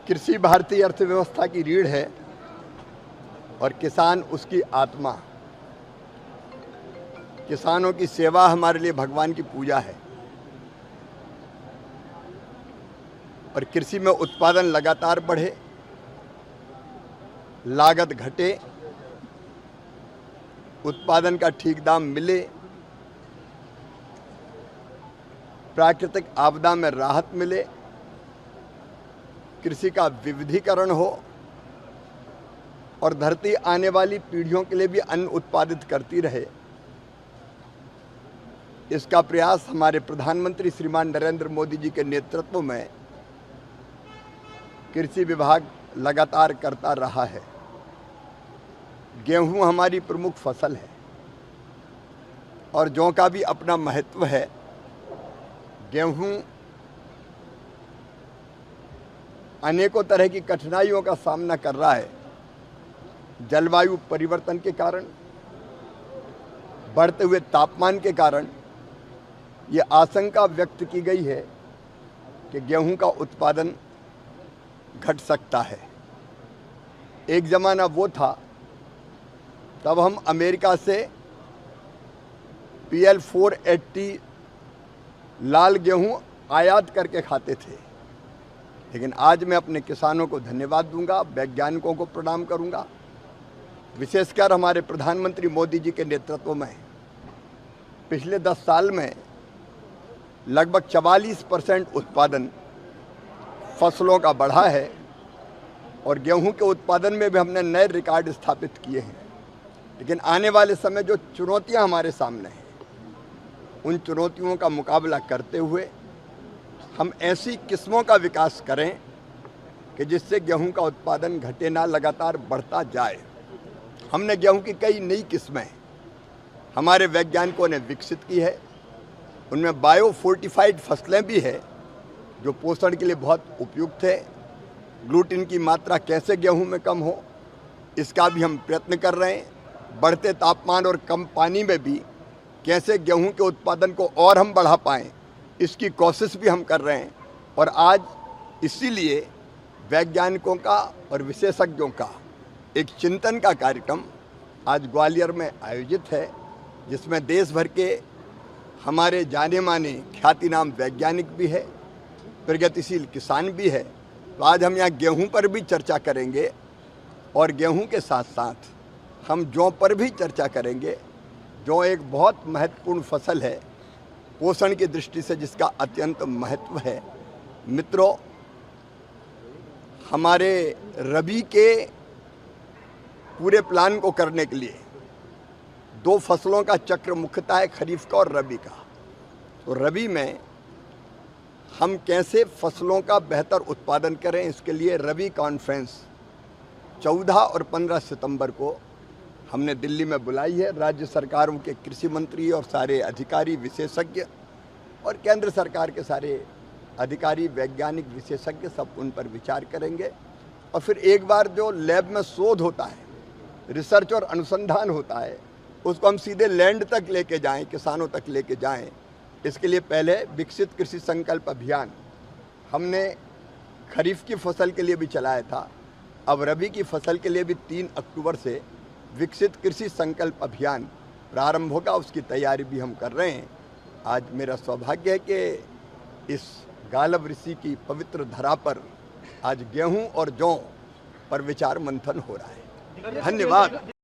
कृषि भारतीय अर्थव्यवस्था की रीढ़ है और किसान उसकी आत्मा। किसानों की सेवा हमारे लिए भगवान की पूजा है और कृषि में उत्पादन लगातार बढ़े, लागत घटे, उत्पादन का ठीक दाम मिले, प्राकृतिक आपदा में राहत मिले, कृषि का विविधीकरण हो और धरती आने वाली पीढ़ियों के लिए भी अन्न उत्पादित करती रहे। इसका प्रयास हमारे प्रधानमंत्री श्रीमान नरेंद्र मोदी जी के नेतृत्व में कृषि विभाग लगातार करता रहा है। गेहूं हमारी प्रमुख फसल है और जौ का भी अपना महत्व है। गेहूं अनेकों तरह की कठिनाइयों का सामना कर रहा है। जलवायु परिवर्तन के कारण, बढ़ते हुए तापमान के कारण ये आशंका व्यक्त की गई है कि गेहूं का उत्पादन घट सकता है। एक ज़माना वो था तब हम अमेरिका से PL 480 लाल गेहूं आयात करके खाते थे, लेकिन आज मैं अपने किसानों को धन्यवाद दूंगा, वैज्ञानिकों को प्रणाम करूंगा। विशेषकर हमारे प्रधानमंत्री मोदी जी के नेतृत्व में पिछले 10 साल में लगभग 44% उत्पादन फसलों का बढ़ा है और गेहूं के उत्पादन में भी हमने नए रिकॉर्ड स्थापित किए हैं। लेकिन आने वाले समय जो चुनौतियां हमारे सामने हैं, उन चुनौतियों का मुकाबला करते हुए हम ऐसी किस्मों का विकास करें कि जिससे गेहूं का उत्पादन घटे ना, लगातार बढ़ता जाए। हमने गेहूं की कई नई किस्में हमारे वैज्ञानिकों ने विकसित की है। उनमें बायो फोर्टिफाइड फसलें भी है जो पोषण के लिए बहुत उपयुक्त है। ग्लूटीन की मात्रा कैसे गेहूं में कम हो, इसका भी हम प्रयत्न कर रहे हैं। बढ़ते तापमान और कम पानी में भी कैसे गेहूं के उत्पादन को और हम बढ़ा पाएँ, इसकी कोशिश भी हम कर रहे हैं। और आज इसीलिए वैज्ञानिकों का और विशेषज्ञों का एक चिंतन का कार्यक्रम आज ग्वालियर में आयोजित है, जिसमें देश भर के हमारे जाने माने ख्यातिनाम वैज्ञानिक भी है, प्रगतिशील किसान भी है। तो आज हम यहाँ गेहूं पर भी चर्चा करेंगे और गेहूं के साथ साथ हम जौ पर भी चर्चा करेंगे। जौ एक बहुत महत्वपूर्ण फसल है पोषण की दृष्टि से, जिसका अत्यंत महत्व है। मित्रों, हमारे रबी के पूरे प्लान को करने के लिए 2 फसलों का चक्र मुख्यतः है, खरीफ का और रबी का। तो रबी में हम कैसे फसलों का बेहतर उत्पादन करें, इसके लिए रबी कॉन्फ्रेंस 14 और 15 सितंबर को हमने दिल्ली में बुलाई है। राज्य सरकारों के कृषि मंत्री और सारे अधिकारी, विशेषज्ञ और केंद्र सरकार के सारे अधिकारी, वैज्ञानिक, विशेषज्ञ सब उन पर विचार करेंगे। और फिर एक बार जो लैब में शोध होता है, रिसर्च और अनुसंधान होता है, उसको हम सीधे लैंड तक लेके जाएं, किसानों तक लेके जाएं। इसके लिए पहले विकसित कृषि संकल्प अभियान हमने खरीफ की फसल के लिए भी चलाया था। अब रबी की फसल के लिए भी 3 अक्टूबर से विकसित कृषि संकल्प अभियान प्रारंभ होगा, उसकी तैयारी भी हम कर रहे हैं। आज मेरा सौभाग्य है कि इस गालब ऋषि की पवित्र धरा पर आज गेहूं और जौ पर विचार मंथन हो रहा है। धन्यवाद।